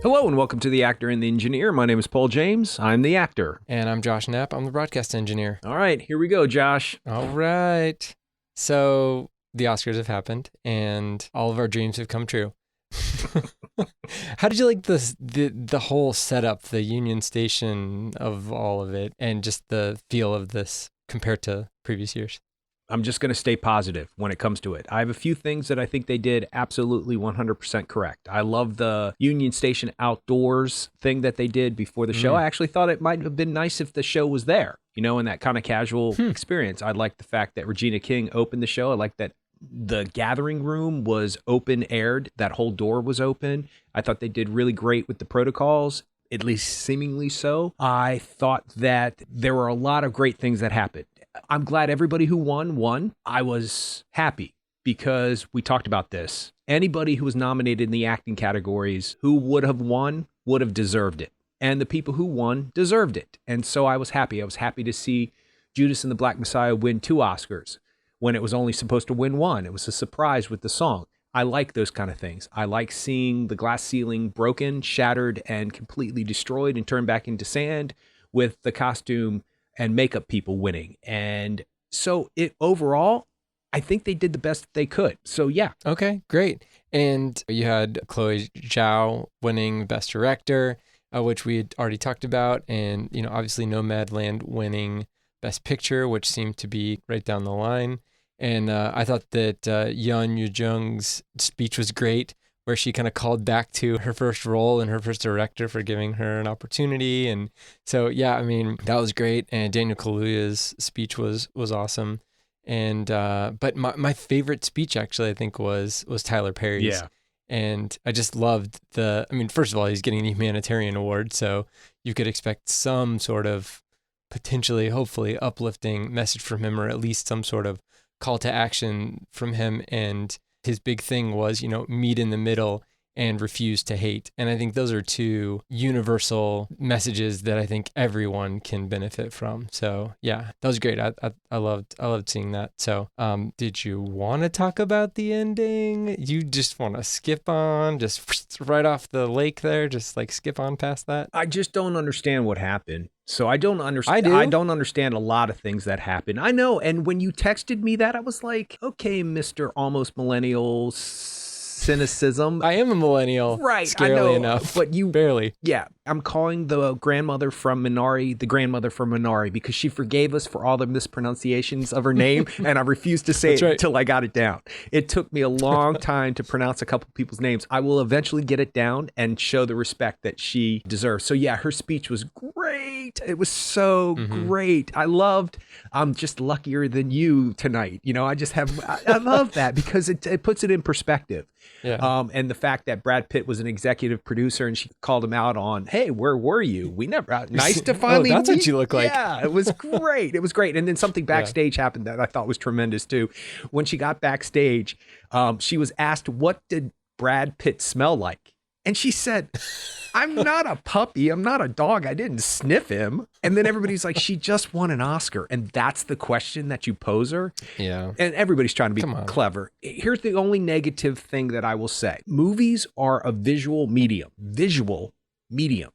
Hello and welcome to The Actor and the Engineer. My name is Paul James. I'm the actor. And I'm Josh Knapp. I'm the broadcast engineer. All right, here we go, Josh. All right. So the Oscars have happened and all of our dreams have come true. How did you like the whole setup, the Union Station of all of it, and just the feel of this compared to previous years? I'm just going to stay positive when it comes to it. I have a few things that I think they did absolutely 100% correct. I love the Union Station outdoors thing that they did before the show. I actually thought it might have been nice if the show was there, you know, in that kind of casual experience. I like the fact that Regina King opened the show. I like that the gathering room was open aired. That whole door was open. I thought they did really great with the protocols, at least seemingly so. I thought that there were a lot of great things that happened. I'm glad everybody who won. I was happy because we talked about this. Anybody who was nominated in the acting categories who would have won would have deserved it. And the people who won deserved it. And so I was happy. I was happy to see Judas and the Black Messiah win 2 Oscars when it was only supposed to win 1. It was a surprise with the song. I like those kind of things. I like seeing the glass ceiling broken, shattered, and completely destroyed and turned back into sand with the costume and makeup people winning. And so overall, I think they did the best they could. So yeah. Okay, great. And you had Chloe Zhao winning Best Director, which we had already talked about. And, you know, obviously Nomadland winning Best Picture, which seemed to be right down the line. And I thought that Yeon Yoo-jung's speech was great, where she kind of called back to her first role and her first director for giving her an opportunity. And so, yeah, I mean, that was great. And Daniel Kaluuya's speech was awesome. And but my favorite speech, actually, I think was Tyler Perry's. Yeah. And I just loved first of all, he's getting a humanitarian award, so you could expect some sort of potentially, hopefully, uplifting message from him, or at least some sort of call to action from him. And his big thing was, you know, meet in the middle and refuse to hate. And I think those are 2 universal messages that I think everyone can benefit from. So yeah, that was great. I loved seeing that. So did you want to talk about the ending? You just want to skip on, just right off the lake there, just like skip on past that? I just don't understand what happened. So I don't understand. I don't understand a lot of things that happen. I know. And when you texted me that, I was like, okay, Mr. Almost Millennial cynicism. I am a millennial. Right. Scarily I know, enough. But you barely. Yeah. I'm calling the grandmother from Minari the grandmother from Minari because she forgave us for all the mispronunciations of her name. And I refused to say it until I got it down. It took me a long time to pronounce a couple people's names. I will eventually get it down and show the respect that she deserves. So yeah, her speech was great. It was so great. I'm just luckier than you tonight. You know, I love that because it puts it in perspective. Yeah. And the fact that Brad Pitt was an executive producer and she called him out on, hey, where were you? We never, nice to finally that's what you look like. Yeah, it was great. It was great. And then something backstage happened that I thought was tremendous too. When she got backstage, she was asked, what did Brad Pitt smell like? And she said, I'm not a puppy. I'm not a dog. I didn't sniff him. And then everybody's like, she just won an Oscar. And that's the question that you pose her. Yeah. And everybody's trying to be clever. Here's the only negative thing that I will say. Movies are a visual medium.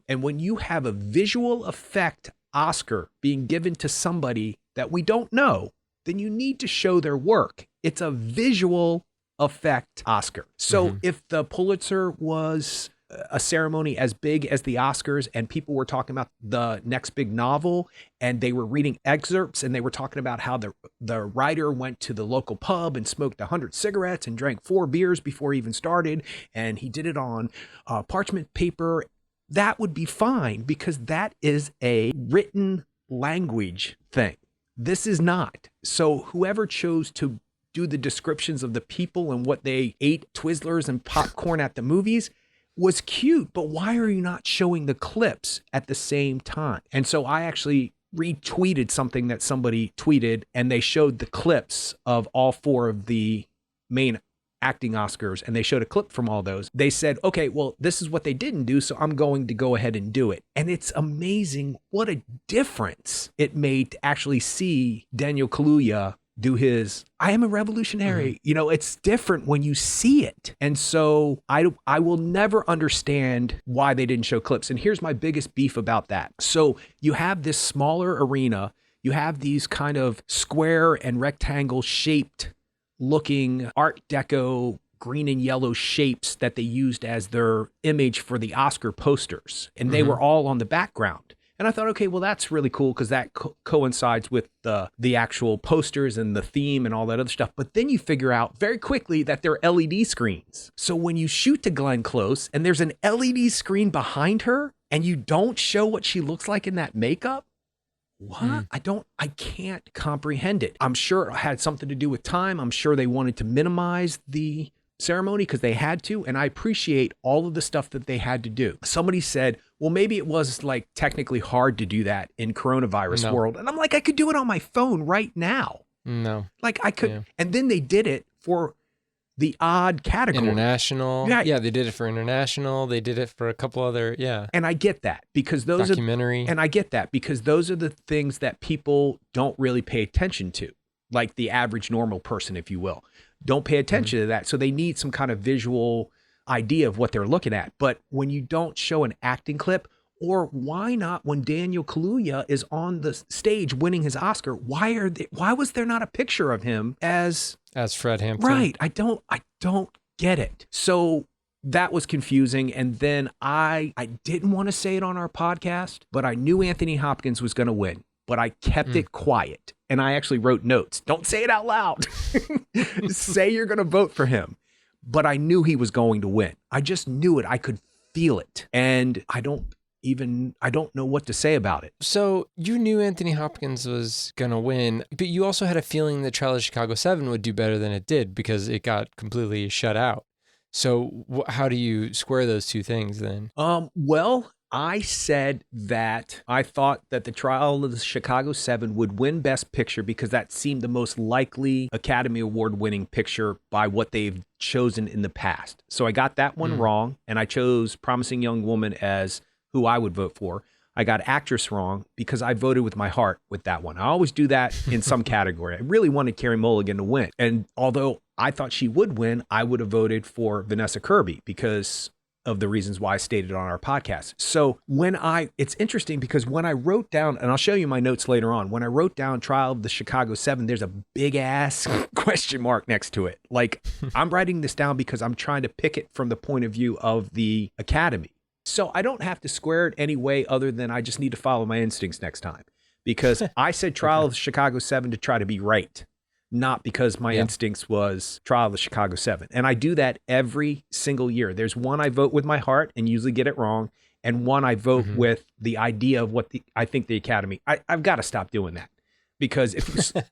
And when you have a visual effect Oscar being given to somebody that we don't know, then you need to show their work. It's a visual effect Oscar. So if the Pulitzer was a ceremony as big as the Oscars and people were talking about the next big novel and they were reading excerpts and they were talking about how the writer went to the local pub and smoked 100 cigarettes and drank 4 beers before he even started, and he did it on parchment paper, that would be fine because that is a written language thing. This is not. So whoever chose to do the descriptions of the people and what they ate, Twizzlers and popcorn at the movies, was cute, but why are you not showing the clips at the same time? And so I actually retweeted something that somebody tweeted, and they showed the clips of all 4 of the main acting Oscars, and they showed a clip from all those. They said, okay, well, this is what they didn't do, so I'm going to go ahead and do it. And it's amazing what a difference it made to actually see Daniel Kaluuya do his I am a revolutionary. You know, it's different when you see it. And so I will never understand why they didn't show clips. And here's my biggest beef about that. So you have this smaller arena, you have these kind of square and rectangle shaped looking Art Deco green and yellow shapes that they used as their image for the Oscar posters. And they were all on the background. And I thought, okay, well, that's really cool because that coincides with the actual posters and the theme and all that other stuff. But then you figure out very quickly that they're LED screens. So when you shoot to Glenn Close and there's an LED screen behind her and you don't show what she looks like in that makeup, what? I can't comprehend it. I'm sure it had something to do with time. I'm sure they wanted to minimize the ceremony because they had to. And I appreciate all of the stuff that they had to do. Somebody said, well, maybe it was like technically hard to do that in coronavirus world. And I'm like, I could do it on my phone right now. No. Like I could. Yeah. And then they did it for the odd category. International. Yeah, they did it for international. They did it for a couple other, And I get that because those documentary. And I get that because those are the things that people don't really pay attention to. Like the average normal person, if you will, don't pay attention to that. So they need some kind of visual idea of what they're looking at. But when you don't show an acting clip, or why not when Daniel Kaluuya is on the stage winning his Oscar, why was there not a picture of him as Fred Hampton? Right. I don't get it. So that was confusing. And then I didn't want to say it on our podcast, but I knew Anthony Hopkins was going to win, but I kept it quiet. And I actually wrote notes. Don't say it out loud. Say you're going to vote for him. But I knew he was going to win. I just knew it. I could feel it. And I don't know what to say about it. So you knew Anthony Hopkins was going to win, but you also had a feeling that Trial of Chicago 7 would do better than it did because it got completely shut out. So how do you square those two things then? Well, I said that I thought that the Trial of the Chicago 7 would win Best Picture because that seemed the most likely Academy Award winning picture by what they've chosen in the past. So I got that one wrong, and I chose Promising Young Woman as who I would vote for. I got actress wrong because I voted with my heart with that one. I always do that in some category. I really wanted Carey Mulligan to win. And although I thought she would win, I would have voted for Vanessa Kirby because of the reasons why I stated on our podcast. So it's interesting because when I wrote down, and I'll show you my notes later on, when I wrote down Trial of the Chicago 7, there's a big ass question mark next to it. Like I'm writing this down because I'm trying to pick it from the point of view of the Academy. So I don't have to square it any way other than I just need to follow my instincts next time because I said Trial of the Chicago 7 to try to be right, not because my instincts was Trial of the Chicago 7. And I do that every single year. There's one I vote with my heart and usually get it wrong, and one I vote with the idea of what I think the Academy. I've got to stop doing that because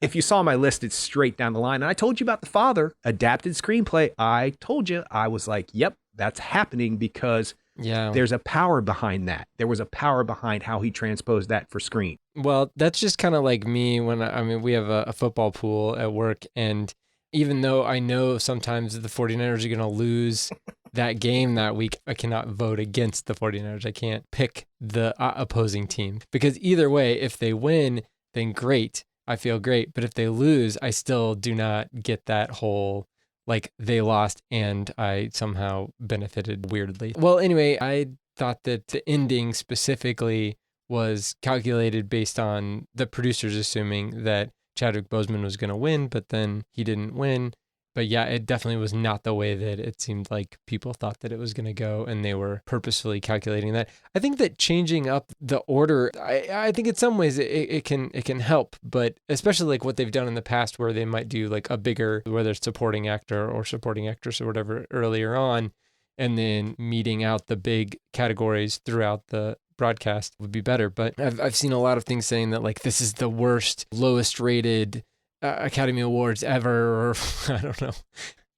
if you saw my list, it's straight down the line. And I told you about The Father, adapted screenplay. I told you, I was like, yep, that's happening because there's a power behind that. There was a power behind how he transposed that for screen. Well, that's just kind of like me when we have a football pool at work. And even though I know sometimes the 49ers are going to lose that game that week, I cannot vote against the 49ers. I can't pick the opposing team because either way, if they win, then great. I feel great. But if they lose, I still do not get that whole like they lost and I somehow benefited weirdly. Well, anyway, I thought that the ending specifically was calculated based on the producers assuming that Chadwick Boseman was going to win, but then he didn't win. But yeah, it definitely was not the way that it seemed like people thought that it was going to go, and they were purposefully calculating that. I think that changing up the order, I think in some ways it can help, but especially like what they've done in the past where they might do like a bigger, whether it's supporting actor or supporting actress or whatever earlier on, and then meeting out the big categories throughout the broadcast would be better. But I've seen a lot of things saying that like this is the worst, lowest rated Academy Awards ever, or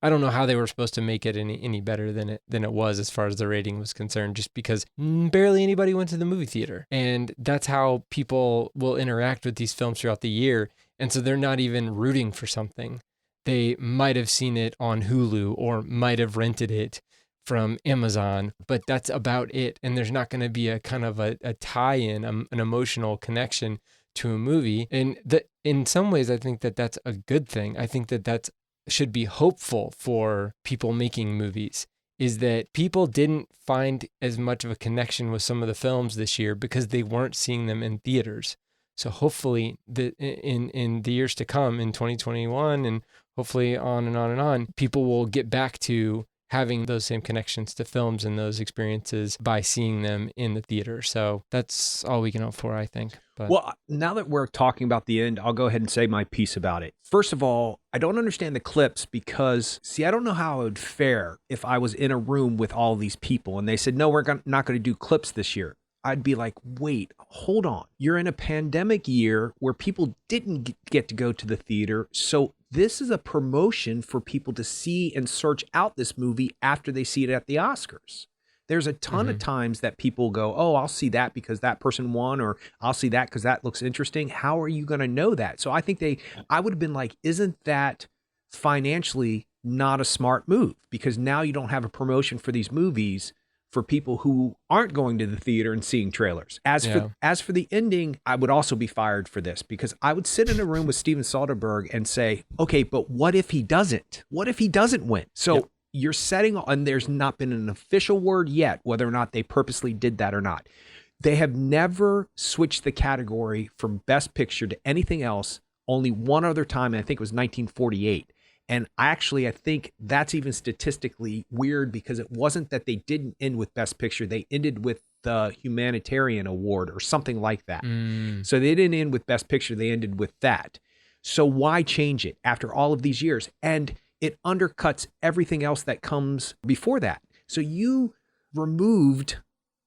I don't know how they were supposed to make it any better than it was as far as the rating was concerned, just because barely anybody went to the movie theater. And that's how people will interact with these films throughout the year. And so they're not even rooting for something. They might have seen it on Hulu or might have rented it from Amazon, but that's about it. And there's not going to be a kind of a tie-in, an emotional connection to a movie. And in some ways, I think that that's a good thing. I think that that's should be hopeful for people making movies, is that people didn't find as much of a connection with some of the films this year because they weren't seeing them in theaters. So hopefully in the years to come, in 2021 and hopefully on and on and on, people will get back to having those same connections to films and those experiences by seeing them in the theater. So that's all we can hope for, I think. But well, now that we're talking about the end, I'll go ahead and say my piece about it. First of all, I don't understand the clips because, see, I don't know how it would fare if I was in a room with all these people and they said, no, we're not going to do clips this year. I'd be like, wait, hold on. You're in a pandemic year where people didn't get to go to the theater. So this is a promotion for people to see and search out this movie after they see it at the Oscars. There's a ton of times that people go, oh, I'll see that because that person won, or I'll see that because that looks interesting. How are you going to know that? So I think I would have been like, isn't that financially not a smart move? Because now you don't have a promotion for these movies for people who aren't going to the theater and seeing trailers. As for the ending, I would also be fired for this, because I would sit in a room with Steven Soderbergh and say, okay, but what if he doesn't? What if he doesn't win? So you're setting, and there's not been an official word yet whether or not they purposely did that or not. They have never switched the category from Best Picture to anything else. Only one other time, and I think it was 1948. And I think that's even statistically weird, because it wasn't that they didn't end with Best Picture. They ended with the Humanitarian Award or something like that. So they didn't end with Best Picture. They ended with that. So why change it after all of these years? And it undercuts everything else that comes before that. So you removed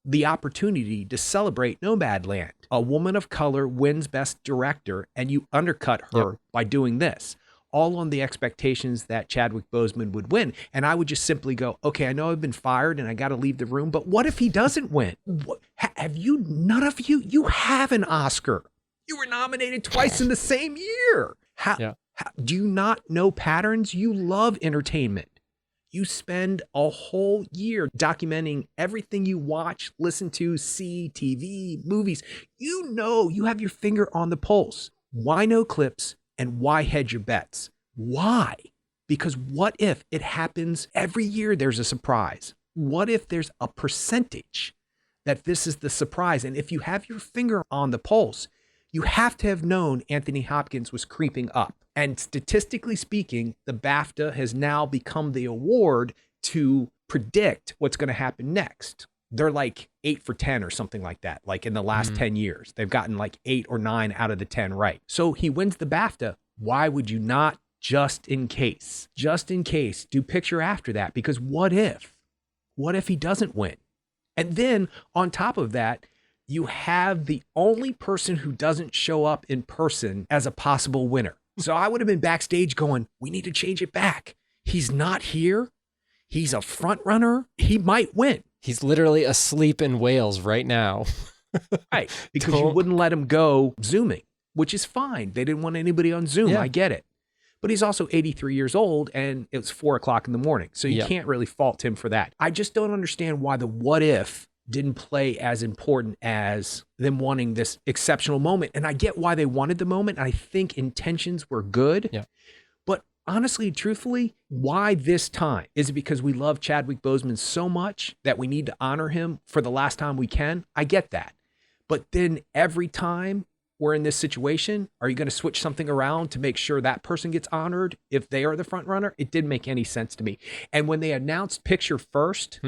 the opportunity to celebrate Nomadland. A woman of color wins Best Director, and you undercut her by doing this, all on the expectations that Chadwick Boseman would win. And I would just simply go, okay, I know I've been fired and I got to leave the room, but what if he doesn't win? None of you have an Oscar. You were nominated twice in the same year. Do you not know patterns? You love entertainment. You spend a whole year documenting everything you watch, listen to, see, TV, movies. You know, you have your finger on the pulse. Why no clips, and why hedge your bets? Why? Because what if it happens every year? There's a surprise. What if there's a percentage that this is the surprise? And if you have your finger on the pulse, you have to have known Anthony Hopkins was creeping up. And statistically speaking, the BAFTA has now become the award to predict what's going to happen next. They're like 8 for 10 or something like that. Like in the last 10 years, they've gotten like 8 or 9 out of the 10 right. So he wins the BAFTA. Why would you not, just in case, do picture after that? Because what if he doesn't win? And then on top of that, you have the only person who doesn't show up in person as a possible winner. So I would have been backstage going, we need to change it back. He's not here. He's a front runner. He might win. He's literally asleep in Wales right now. Right. Because you wouldn't let him go Zooming, which is fine. They didn't want anybody on Zoom. I get it. But he's also 83 years old, and it was 4:00 in the morning. So you can't really fault him for that. I just don't understand why the what if didn't play as important as them wanting this exceptional moment. And I get why they wanted the moment. I think intentions were good. Yeah. But honestly, truthfully, why this time? Is it because we love Chadwick Boseman so much that we need to honor him for the last time we can? I get that. But then every time we're in this situation, are you going to switch something around to make sure that person gets honored if they are the front runner? It didn't make any sense to me. And when they announced picture first,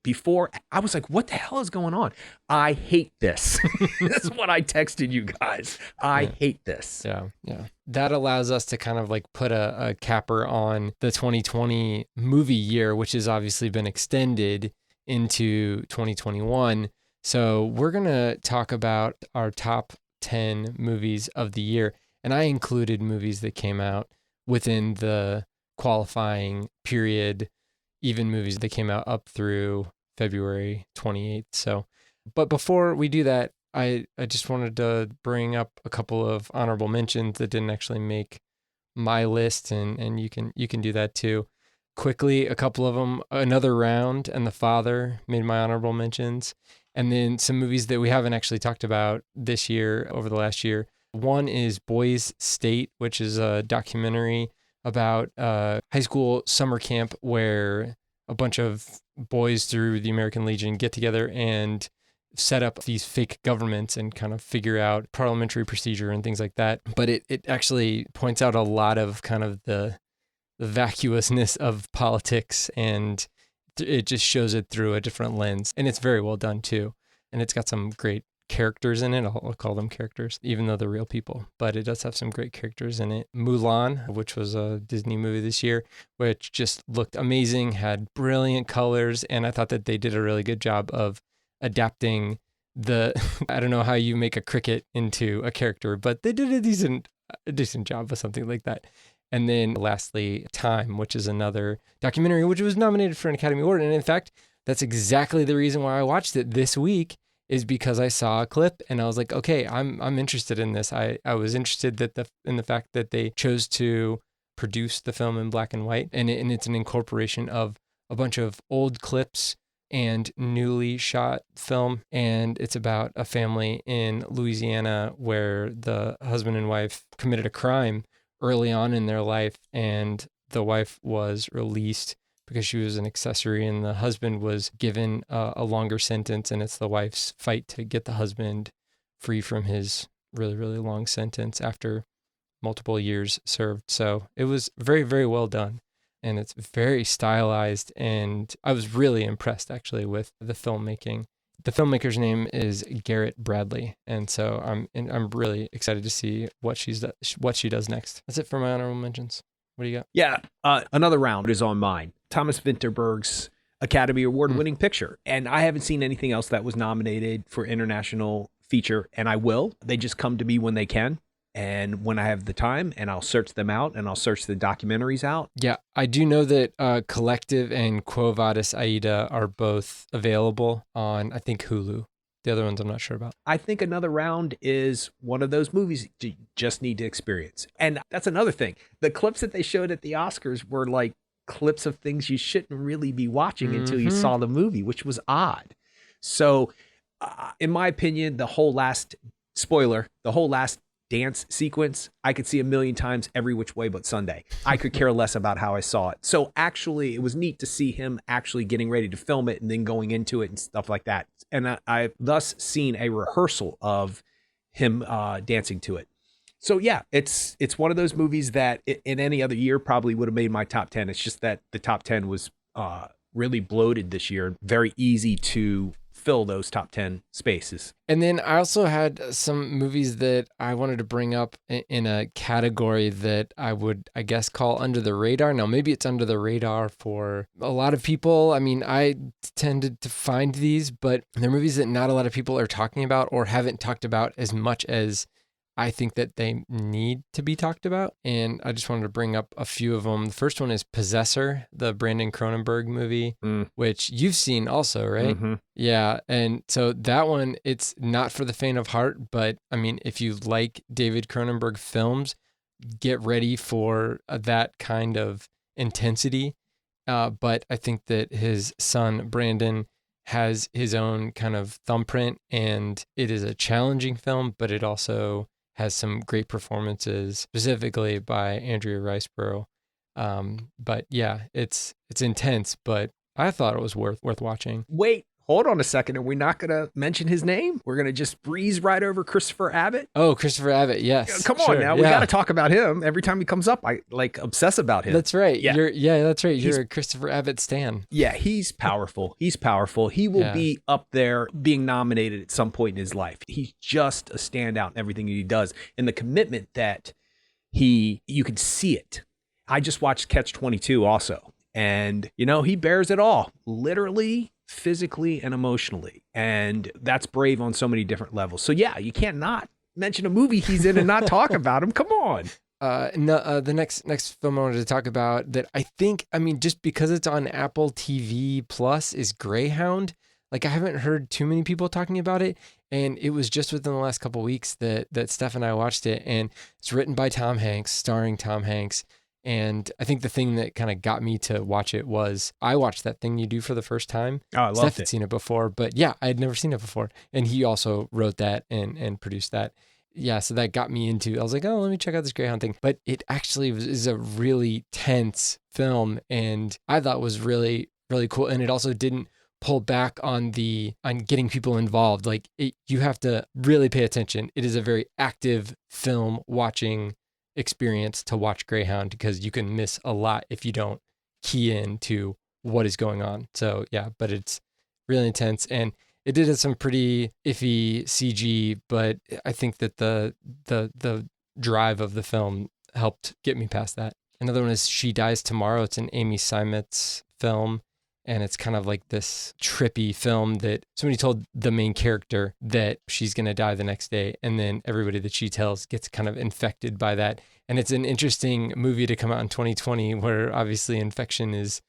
before, I was like, what the hell is going on? I hate this. That's what I texted you guys. I hate this. Yeah. That allows us to kind of like put a capper on the 2020 movie year, which has obviously been extended into 2021. So we're going to talk about our top 10 movies of the year. And I included movies that came out within the qualifying period, even movies that came out up through February 28th. So, but before we do that, I just wanted to bring up a couple of honorable mentions that didn't actually make my list, and you can do that too. Quickly, a couple of them. Another Round and The Father made my honorable mentions. And then some movies that we haven't actually talked about this year, over the last year. One is Boys State, which is a documentary about high school summer camp where a bunch of boys through the American Legion get together and set up these fake governments and kind of figure out parliamentary procedure and things like that. But it actually points out a lot of kind of the vacuousness of politics, and it just shows it through a different lens. And it's very well done too. And it's got some great characters in it. I'll call them characters, even though they're real people. But it does have some great characters in it. Mulan, which was a Disney movie this year, which just looked amazing, had brilliant colors. And I thought that they did a really good job of adapting I don't know how you make a cricket into a character, but they did a decent job of something like that. And then lastly, Time, which is another documentary, which was nominated for an Academy Award. And in fact, that's exactly the reason why I watched it this week, is because I saw a clip and I was like, okay, I'm interested in this. I was interested in the fact that they chose to produce the film in black and white. And it's an incorporation of a bunch of old clips and newly shot film. And it's about a family in Louisiana where the husband and wife committed a crime early on in their life, and the wife was released because she was an accessory, and the husband was given a longer sentence, and it's the wife's fight to get the husband free from his really, really long sentence after multiple years served. So it was very, very well done. And it's very stylized, and I was really impressed actually with the filmmaking. The filmmaker's name is Garrett Bradley, and so I'm really excited to see what she does next. That's it for my honorable mentions. What do you got? Yeah, another round is on mine. Thomas Vinterberg's Academy Award-winning picture, and I haven't seen anything else that was nominated for international feature, and I will. They just come to me when they can. And when I have the time, and I'll search them out, and I'll search the documentaries out. Yeah, I do know that Collective and Quo Vadis Aida are both available on, I think, Hulu. The other ones I'm not sure about. I think Another Round is one of those movies you just need to experience. And that's another thing. The clips that they showed at the Oscars were like clips of things you shouldn't really be watching until you saw the movie, which was odd. So, in my opinion, the whole last dance sequence, I could see a million times every which way but Sunday. I could care less about how I saw it. So actually, it was neat to see him actually getting ready to film it and then going into it and stuff like that. And I've thus seen a rehearsal of him dancing to it. So yeah, it's one of those movies that in any other year probably would have made my top 10. It's just that the top 10 was really bloated this year. Very easy to fill those top 10 spaces. And then I also had some movies that I wanted to bring up in a category that I would, I guess, call under the radar. Now, maybe it's under the radar for a lot of people. I mean, I tended to find these, but they're movies that not a lot of people are talking about or haven't talked about as much as I think that they need to be talked about. And I just wanted to bring up a few of them. The first one is Possessor, the Brandon Cronenberg movie, which you've seen also, right? Mm-hmm. Yeah. And so that one, it's not for the faint of heart, but I mean, if you like David Cronenberg films, get ready for that kind of intensity. But I think that his son, Brandon, has his own kind of thumbprint, and it is a challenging film, but it also has some great performances, specifically by Andrea Riseborough. But yeah, it's intense, but I thought it was worth watching. Wait, hold on a second. Are we not going to mention his name? We're going to just breeze right over Christopher Abbott? Oh, Christopher Abbott, yes. Come on now. We got to talk about him. Every time he comes up, I obsess about him. That's right. Yeah, that's right. You're a Christopher Abbott stan. Yeah, he's powerful. He's powerful. He will be up there being nominated at some point in his life. He's just a standout in everything he does. And the commitment that you can see it. I just watched Catch-22 also. And, he bears it all. Literally, physically, and emotionally. And that's brave on so many different levels. So yeah, you can't not mention a movie he's in and not talk about him. Come on. The next film I wanted to talk about that I think, just because it's on Apple TV Plus, is Greyhound. Like, I haven't heard too many people talking about it, and it was just within the last couple of weeks that Steph and I watched it, and it's written by Tom Hanks, starring Tom Hanks. And I think the thing that kind of got me to watch it was I watched That Thing You Do for the first time. Oh, I loved Steph had seen it before, but yeah, I had never seen it before. And he also wrote that and produced that. yeah, so that got me into, I was like, oh, let me check out this Greyhound thing. But it actually is a really tense film, and I thought was really, really cool. And it also didn't pull back on getting people involved. Like you have to really pay attention. It is a very active film watching experience to watch Greyhound, because you can miss a lot if you don't key in to what is going on. So yeah, but it's really intense, and it did have some pretty iffy CG, but I think that the drive of the film helped get me past that. Another one is She Dies Tomorrow. It's an Amy Seimetz film, and it's kind of like this trippy film that somebody told the main character that she's going to die the next day, and then everybody that she tells gets kind of infected by that. And it's an interesting movie to come out in 2020, where obviously infection is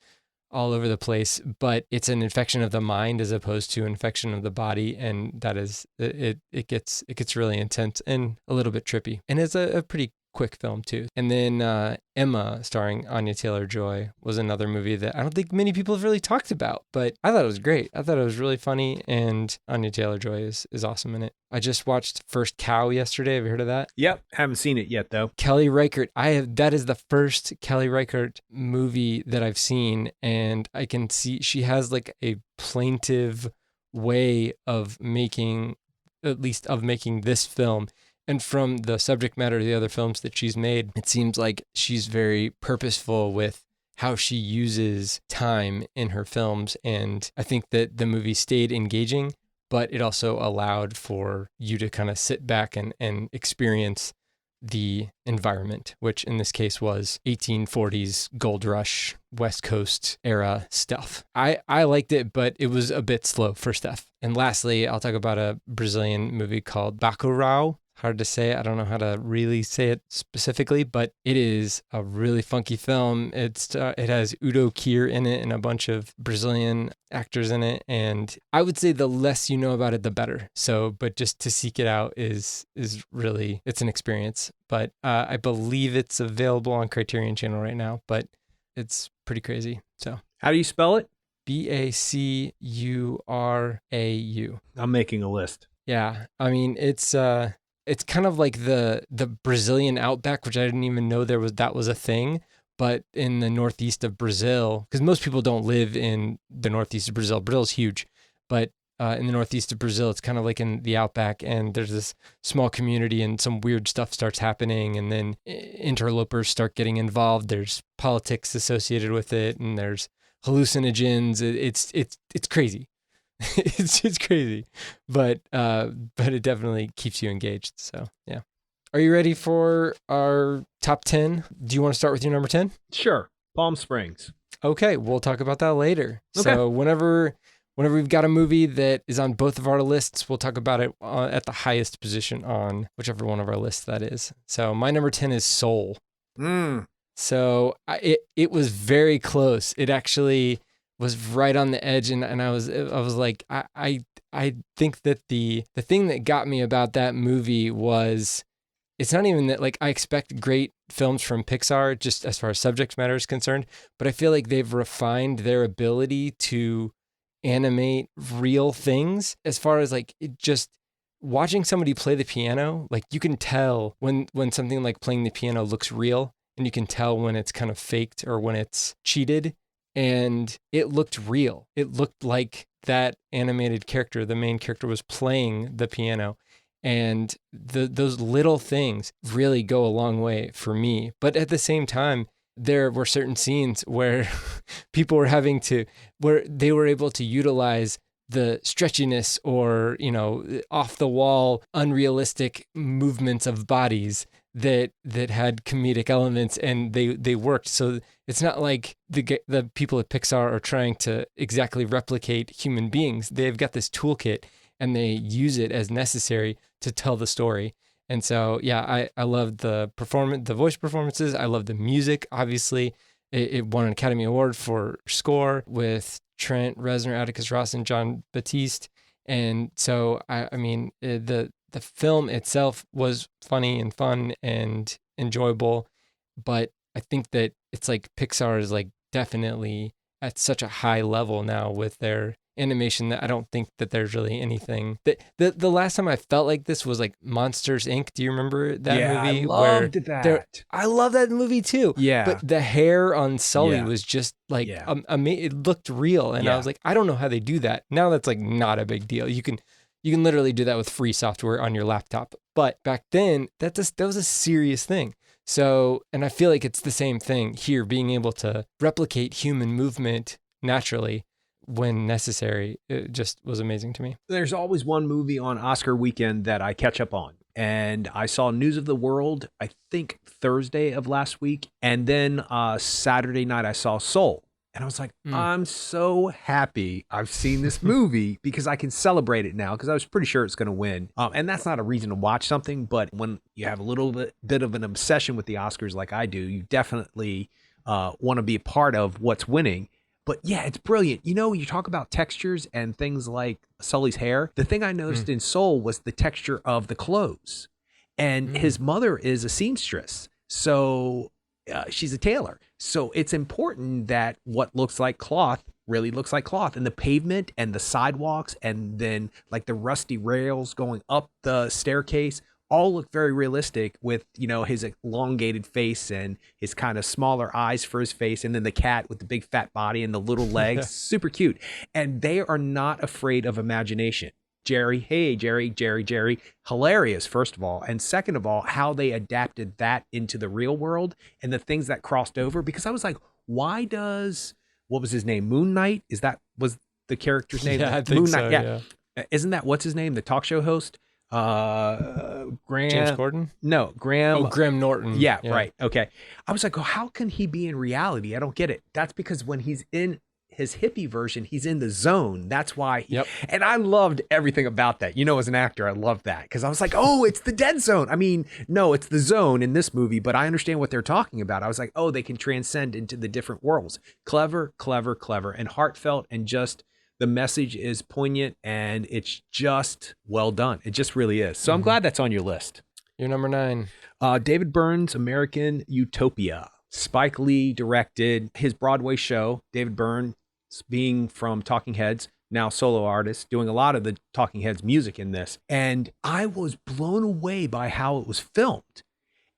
all over the place, but it's an infection of the mind as opposed to infection of the body, and that is it gets really intense and a little bit trippy, and it's a pretty quick film too. And then Emma, starring Anya Taylor-Joy, was another movie that I don't think many people have really talked about, but I thought it was great. I thought it was really funny, and Anya Taylor-Joy is awesome in it. I just watched First Cow yesterday. Have you heard of that? Yep, haven't seen it yet though. Kelly Reichardt. That is the first Kelly Reichardt movie that I've seen, and I can see she has like a plaintive way of making this film. And from the subject matter of the other films that she's made, it seems like she's very purposeful with how she uses time in her films. And I think that the movie stayed engaging, but it also allowed for you to kind of sit back and experience the environment, which in this case was 1840s gold rush, West Coast era stuff. I liked it, but it was a bit slow for Steph. And lastly, I'll talk about a Brazilian movie called Bacurau. Hard to say. I don't know how to really say it specifically, but it is a really funky film. It has Udo Kier in it and a bunch of Brazilian actors in it. And I would say the less you know about it, the better. So, but just to seek it out is really, it's an experience. But I believe it's available on Criterion Channel right now, but it's pretty crazy. So, how do you spell it? Bacurau. I'm making a list. Yeah. I mean, it's kind of like the Brazilian outback, which I didn't even know that was a thing. But in the northeast of Brazil, because most people don't live in the northeast of Brazil. Brazil's huge, but in the northeast of Brazil, it's kind of like in the outback, and there's this small community, and some weird stuff starts happening, and then interlopers start getting involved. There's politics associated with it, and there's hallucinogens. It's crazy. It's crazy, but it definitely keeps you engaged. So yeah. Are you ready for our top 10? Do you want to start with your number 10? Sure. Palm Springs. Okay, we'll talk about that later. Okay. So whenever we've got a movie that is on both of our lists, we'll talk about it at the highest position on whichever one of our lists that is. So my number 10 is Soul. So it was very close. It actually was right on the edge, and I was like, I think that the thing that got me about that movie was, it's not even that, like, I expect great films from Pixar just as far as subject matter is concerned, but I feel like they've refined their ability to animate real things as far as like just watching somebody play the piano. Like you can tell when something like playing the piano looks real, and you can tell when it's kind of faked or when it's cheated. And it looked real. It looked like that animated character, the main character, was playing the piano. And those little things really go a long way for me. But at the same time, there were certain scenes where people were where they were able to utilize the stretchiness or, off the wall, unrealistic movements of bodies that had comedic elements, and they worked. So it's not like the people at Pixar are trying to exactly replicate human beings. They've got this toolkit, and they use it as necessary to tell the story. And so, yeah, I loved the voice performances. I loved the music. Obviously, it won an Academy Award for score with Trent Reznor, Atticus Ross, and Jon Batiste. And so, I mean, the film itself was funny and fun and enjoyable, but I think that it's like Pixar is like definitely at such a high level now with their animation that I don't think that there's really anything that the last time I felt like this was like Monsters Inc. Do you remember that movie? I loved that. I love that movie too. Yeah. But the hair on Sully was just like, Yeah. it looked real. And I was like, I don't know how they do that. Now that's like not a big deal. You can literally do that with free software on your laptop. But back then that was a serious thing. So, and I feel like it's the same thing here, being able to replicate human movement naturally when necessary. It just was amazing to me. There's always one movie on Oscar weekend that I catch up on. And I saw News of the World, I think Thursday of last week. And then Saturday night, I saw Soul. And I was like, I'm so happy I've seen this movie because I can celebrate it now because I was pretty sure it's going to win. And that's not a reason to watch something. But when you have a little bit of an obsession with the Oscars like I do, you definitely want to be a part of what's winning. But yeah, it's brilliant. You know, you talk about textures and things like Sully's hair. The thing I noticed in Soul was the texture of the clothes. And his mother is a seamstress. So she's a tailor. So it's important that what looks like cloth really looks like cloth. And the pavement and the sidewalks and then like the rusty rails going up the staircase all look very realistic with, you know, his elongated face and his kind of smaller eyes for his face. And then the cat with the big fat body and the little legs, super cute. And they are not afraid of imagination. Jerry, hilarious, first of all. And second of all, how they adapted that into the real world and the things that crossed over. Because I was like, why does, what was his name? Moon Knight? Was the character's name? Yeah, I think Moon so, Knight. Yeah. Isn't that, what's his name? The talk show host? Graham. James Corden? No, Graham. Oh, Graham Norton. Yeah, right. Okay. I was like, oh, how can he be in reality? I don't get it. That's because when he's in his hippie version, he's in the zone. That's why. And I loved everything about that. You know, as an actor, I loved that because I was like, oh, it's the dead zone. I mean, no, it's the zone in this movie, but I understand what they're talking about. I was like, oh, they can transcend into the different worlds. Clever, and heartfelt, and just the message is poignant and it's just well done. It just really is. So I'm glad that's on your list. You're number 9. David Byrne's American Utopia. Spike Lee directed his Broadway show. David Byrne, being from Talking Heads, now solo artist, doing a lot of the Talking Heads music in this. And I was blown away by how it was filmed.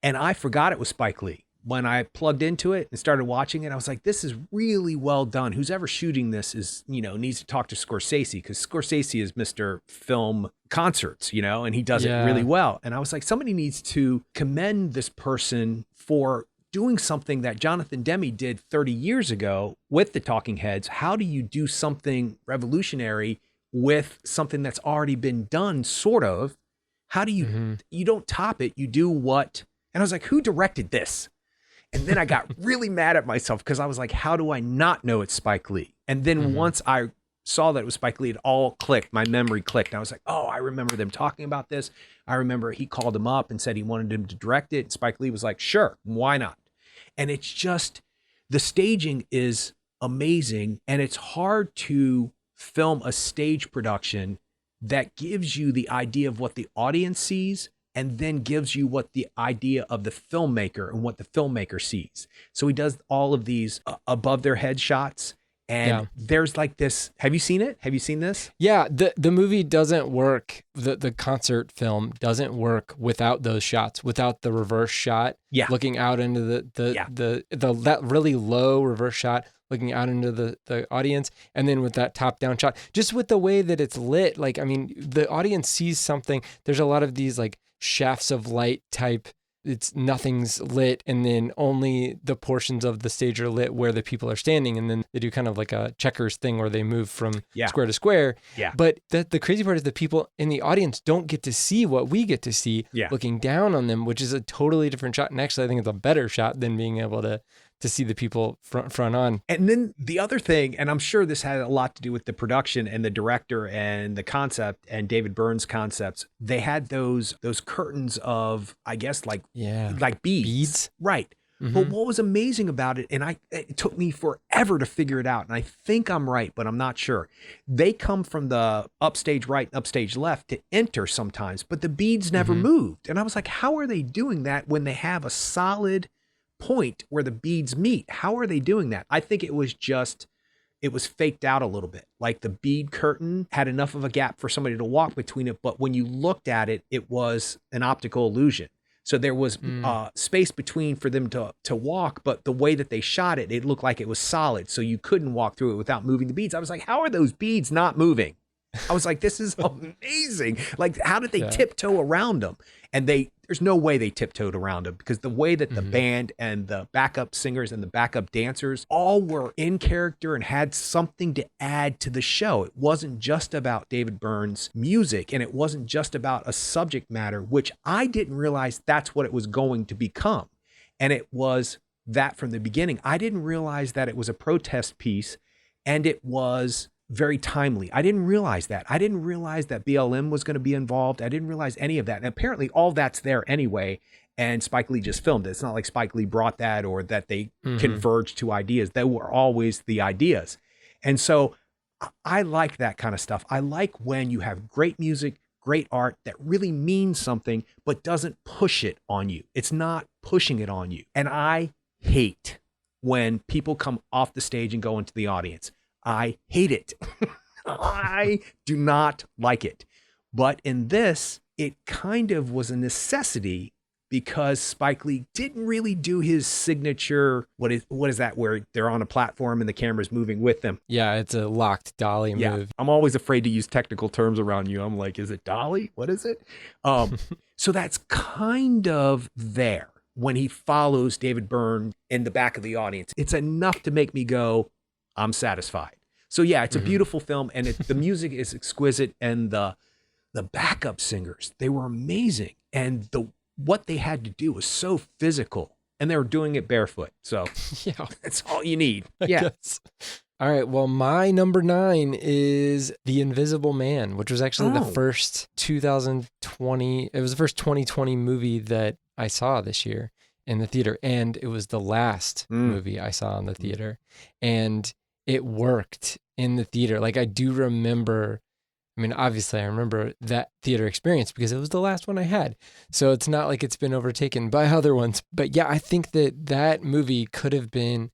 And I forgot it was Spike Lee. When I plugged into it and started watching it, I was like, this is really well done. Who's ever shooting this is, you know, needs to talk to Scorsese because Scorsese is Mr. Film Concerts, you know, and he does it really well. And I was like, somebody needs to commend this person for doing something that Jonathan Demme did 30 years ago with the Talking Heads. How do you do something revolutionary with something that's already been done, sort of? How do you, you don't top it, you do what? And I was like, who directed this? And then I got really mad at myself because I was like, how do I not know it's Spike Lee? And then once I saw that it was Spike Lee, it all clicked. My memory clicked. And I was like, oh, I remember them talking about this. I remember he called him up and said he wanted him to direct it. And Spike Lee was like, sure, why not? And it's just, the staging is amazing. And it's hard to film a stage production that gives you the idea of what the audience sees and then gives you what the idea of the filmmaker and what the filmmaker sees. So he does all of these above their head shots. And there's like this, have you seen it? Have you seen this? Yeah, the movie doesn't work, the concert film doesn't work without those shots, without the reverse shot, looking out into that really low reverse shot, looking out into the audience, and then with that top down shot, just with the way that it's lit. Like, I mean, the audience sees something. There's a lot of these like shafts of light type, it's nothing's lit and then only the portions of the stage are lit where the people are standing, and then they do kind of like a checkers thing where they move from square to square. But the crazy part is the people in the audience don't get to see what we get to see looking down on them, which is a totally different shot. And actually I think it's a better shot than being able to see the people front on. And then the other thing, and I'm sure this had a lot to do with the production and the director and the concept and David Byrne's concepts. They had those curtains of, I guess, like beads. Right. But what was amazing about it, and it took me forever to figure it out, and I think I'm right, but I'm not sure. They come from the upstage right, upstage left to enter sometimes, but the beads never moved. And I was like, how are they doing that when they have a solid point where the beads meet? How are they doing that? I think it was just it was faked out a little bit. Like the bead curtain had enough of a gap for somebody to walk between it, but when you looked at it, it was an optical illusion. So there was space between for them to walk, but the way that they shot it, it looked like it was solid. So you couldn't walk through it without moving the beads. I was like, how are those beads not moving? I was like, this is amazing. Like, how did they tiptoe around them? And there's no way they tiptoed around them, because the way that the band and the backup singers and the backup dancers all were in character and had something to add to the show. It wasn't just about David Byrne's music, and it wasn't just about a subject matter, which I didn't realize that's what it was going to become. And it was that from the beginning. I didn't realize that it was a protest piece, and it was very timely. I didn't realize that. I didn't realize that BLM was going to be involved. I didn't realize any of that. And apparently all that's there anyway. And Spike Lee just filmed it. It's not like Spike Lee brought that or that they converged to ideas. They were always the ideas. And so I like that kind of stuff. I like when you have great music, great art that really means something, but doesn't push it on you. It's not pushing it on you. And I hate when people come off the stage and go into the audience. I hate it. I do not like it. But in this, it kind of was a necessity, because Spike Lee didn't really do his signature, what is that, where they're on a platform and the camera's moving with them? Yeah, it's a locked dolly move. I'm always afraid to use technical terms around you. I'm like, is it dolly? What is it? So that's kind of there when he follows David Byrne in the back of the audience. It's enough to make me go, I'm satisfied. So yeah, it's a beautiful film, and the music is exquisite, and the backup singers, they were amazing, and what they had to do was so physical, and they were doing it barefoot. So yeah, that's all you need. Yeah. All right. Well, my number 9 is The Invisible Man, which was actually the first 2020. It was the first 2020 movie that I saw this year in the theater, and it was the last movie I saw in the theater, and it worked in the theater. Like, I do remember, I mean, obviously I remember that theater experience because it was the last one I had. So it's not like it's been overtaken by other ones. But yeah, I think that movie could have been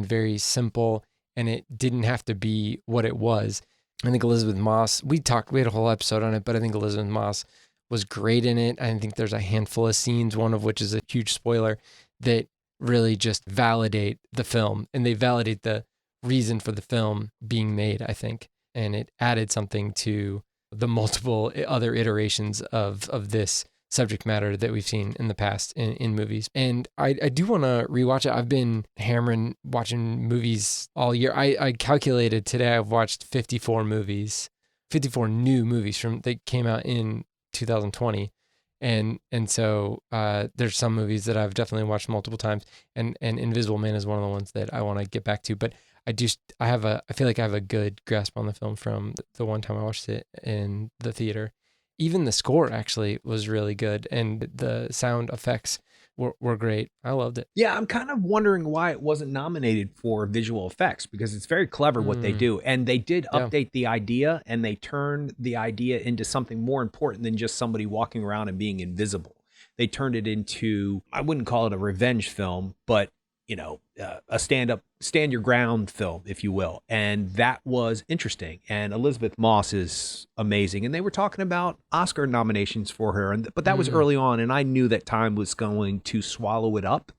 very simple, and it didn't have to be what it was. I think Elizabeth Moss, we had a whole episode on it, but I think Elizabeth Moss was great in it. I think there's a handful of scenes, one of which is a huge spoiler, that really just validate the film, and they validate the reason for the film being made, I think. And it added something to the multiple other iterations of this subject matter that we've seen in the past in movies. And I do want to rewatch it. I've been hammering watching movies all year. I calculated today I've watched 54 new movies that came out in 2020. And so there's some movies that I've definitely watched multiple times, and Invisible Man is one of the ones that I want to get back to. But I feel like I have a good grasp on the film from the one time I watched it in the theater. Even the score actually was really good, and the sound effects were great. I loved it. Yeah, I'm kind of wondering why it wasn't nominated for visual effects, because it's very clever what they do. And they did update the idea, and they turned the idea into something more important than just somebody walking around and being invisible. They turned it into, I wouldn't call it a revenge film, but a stand your ground film, if you will. And that was interesting. And Elizabeth Moss is amazing. And they were talking about Oscar nominations for her, but that was early on, and I knew that time was going to swallow it up.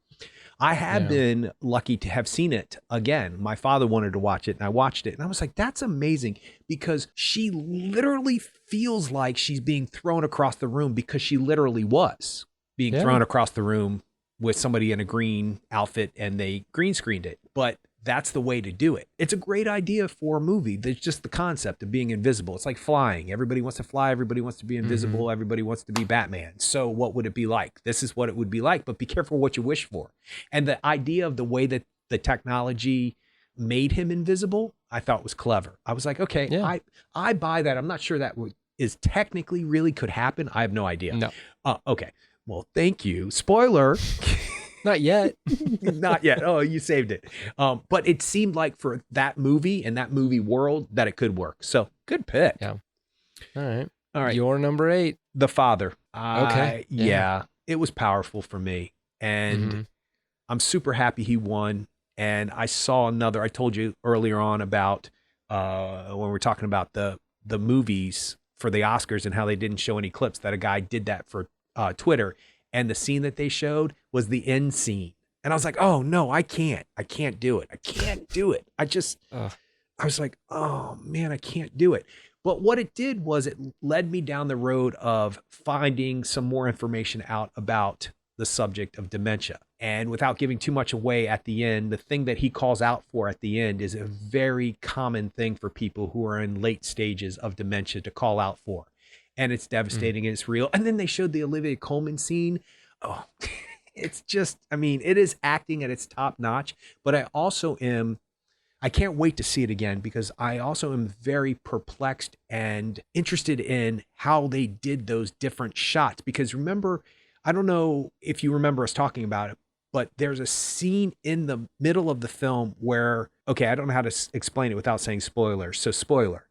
I have been lucky to have seen it again. My father wanted to watch it, and I watched it, and I was like, that's amazing, because she literally feels like she's being thrown across the room, because she literally was being thrown across the room with somebody in a green outfit, and they green screened it. But that's the way to do it. It's a great idea for a movie. There's just the concept of being invisible. It's like flying. Everybody wants to fly. Everybody wants to be invisible. Everybody wants to be Batman. So what would it be like? This is what it would be like, but be careful what you wish for. And the idea of the way that the technology made him invisible, I thought was clever. I was like, okay, I buy that. I'm not sure that is technically really could happen. I have no idea. No. Okay. Well, thank you. Spoiler. Not yet. Not yet. Oh, you saved it. But it seemed like for that movie and that movie world that it could work. So good pick. Yeah. All right. Your number 8. The Father. Okay. Yeah. It was powerful for me. And I'm super happy he won. and I saw another. I told you earlier on about when we were talking about the movies for the Oscars and how they didn't show any clips, that a guy did that for Twitter, and the scene that they showed was the end scene. And I was like, oh no, I can't do it. I can't do it. I was like, oh man, I can't do it. But what it did was it led me down the road of finding some more information out about the subject of dementia. And without giving too much away at the end, the thing that he calls out for at the end is a very common thing for people who are in late stages of dementia to call out for. And it's devastating and it's real. And then they showed the Olivia Colman scene. Oh, it's just, I mean, it is acting at its top notch, but I can't wait to see it again, because I also am very perplexed and interested in how they did those different shots. Because remember, I don't know if you remember us talking about it, but there's a scene in the middle of the film where, okay, I don't know how to explain it without saying spoilers. So spoiler,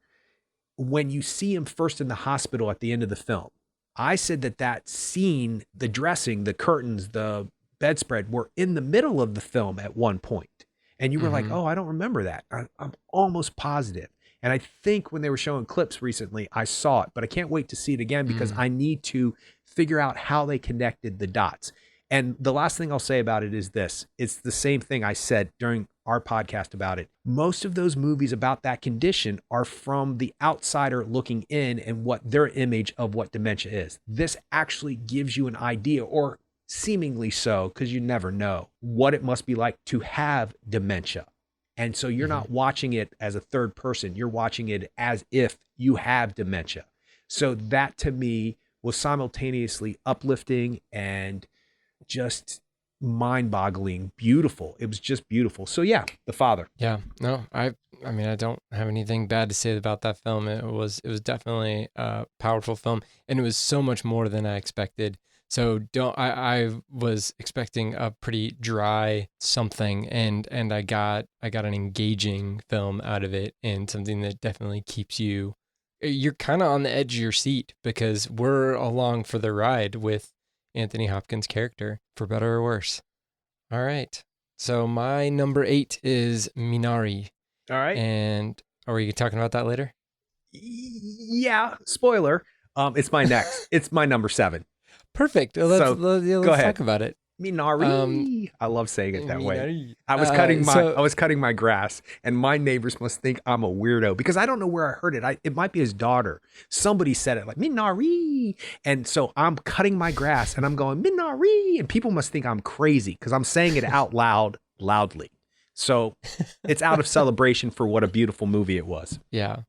when you see him first in the hospital at the end of the film, I said that scene, the dressing, the curtains, the bedspread were in the middle of the film at one point. And you were like, oh, I don't remember that. I'm almost positive. And I think when they were showing clips recently, I saw it, but I can't wait to see it again, because I need to figure out how they connected the dots. And the last thing I'll say about it is this. It's the same thing I said during our podcast about it. Most of those movies about that condition are from the outsider looking in and what their image of what dementia is. This actually gives you an idea, or seemingly so, because you never know what it must be like to have dementia. And so you're not watching it as a third person. You're watching it as if you have dementia. So that to me was simultaneously uplifting and just mind-boggling beautiful. It was just beautiful. So yeah, The Father. Yeah, no, I mean, I don't have anything bad to say about that film. It was definitely a powerful film, and it was so much more than I expected. So I was expecting a pretty dry something, and I got an engaging film out of it, and something that definitely keeps you're kind of on the edge of your seat, because we're along for the ride with Anthony Hopkins' character, for better or worse. All right. So my number 8 is Minari. All right. And are we talking about that later? Yeah. Spoiler. It's my next. It's my number 7. Perfect. Let's talk about it. Minari. I love saying it that way. I was cutting my grass, and my neighbors must think I'm a weirdo, because I don't know where I heard it. It might be his daughter. Somebody said it like Minari, and so I'm cutting my grass and I'm going Minari, and people must think I'm crazy because I'm saying it out loudly. So it's out of celebration for what a beautiful movie it was. Yeah.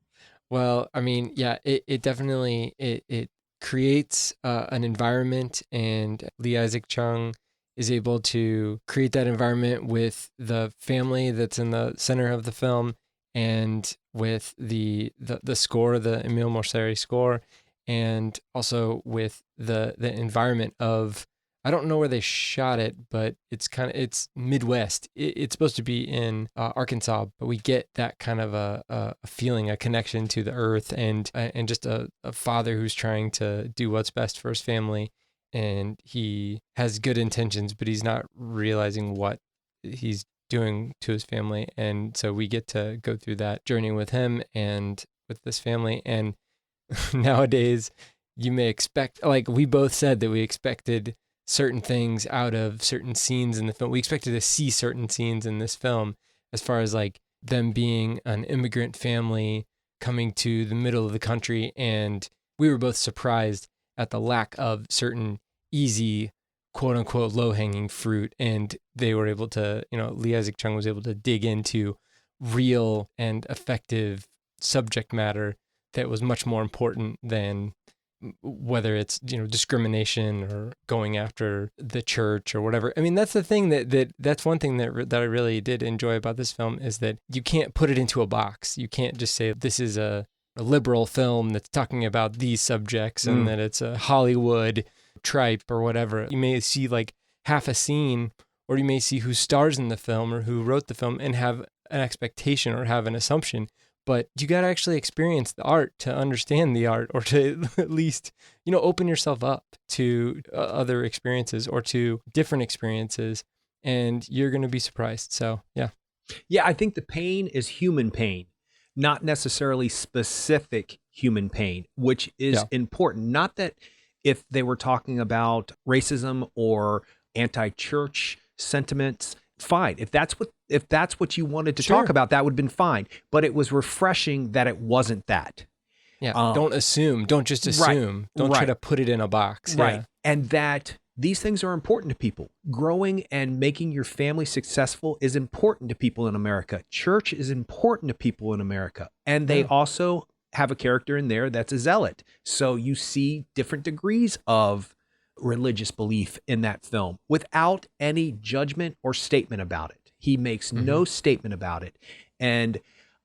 Well, I mean, yeah, it definitely it creates an environment, and Lee Isaac Chung is able to create that environment with the family that's in the center of the film, and with the score, the Emile Mosseri score, and also with the environment of, I don't know where they shot it, but it's Midwest. It's supposed to be in Arkansas, but we get that kind of a feeling, a connection to the earth, and just a father who's trying to do what's best for his family. And he has good intentions, but he's not realizing what he's doing to his family. And so we get to go through that journey with him and with this family. And nowadays, you may expect, like we both said that we expected certain things out of certain scenes in the film. We expected to see certain scenes in this film, as far as like them being an immigrant family coming to the middle of the country. And we were both surprised at the lack of certain easy, quote unquote, low hanging fruit. And they were able to, Lee Isaac Chung was able to dig into real and effective subject matter that was much more important than whether it's, discrimination or going after the church or whatever. I mean, that's the thing that's one thing that I really did enjoy about this film, is that you can't put it into a box. You can't just say this is a liberal film that's talking about these subjects and that it's a Hollywood tripe or whatever. You may see like half a scene, or you may see who stars in the film or who wrote the film and have an expectation or have an assumption. But you got to actually experience the art to understand the art, or to at least, open yourself up to other experiences or to different experiences. and you're going to be surprised. So, yeah. Yeah, I think the pain is human pain, not necessarily specific human pain, which is important. Not that if they were talking about racism or anti-church sentiments, fine. If that's what you wanted to talk about, that would have been fine. But it was refreshing that it wasn't that. Yeah. Don't assume. Don't just assume. Right, don't try to put it in a box. Right. Yeah. And that these things are important to people. Growing and making your family successful is important to people in America. Church is important to people in America. And they also have a character in there that's a zealot. So you see different degrees of religious belief in that film without any judgment or statement about it. He makes no statement about it. And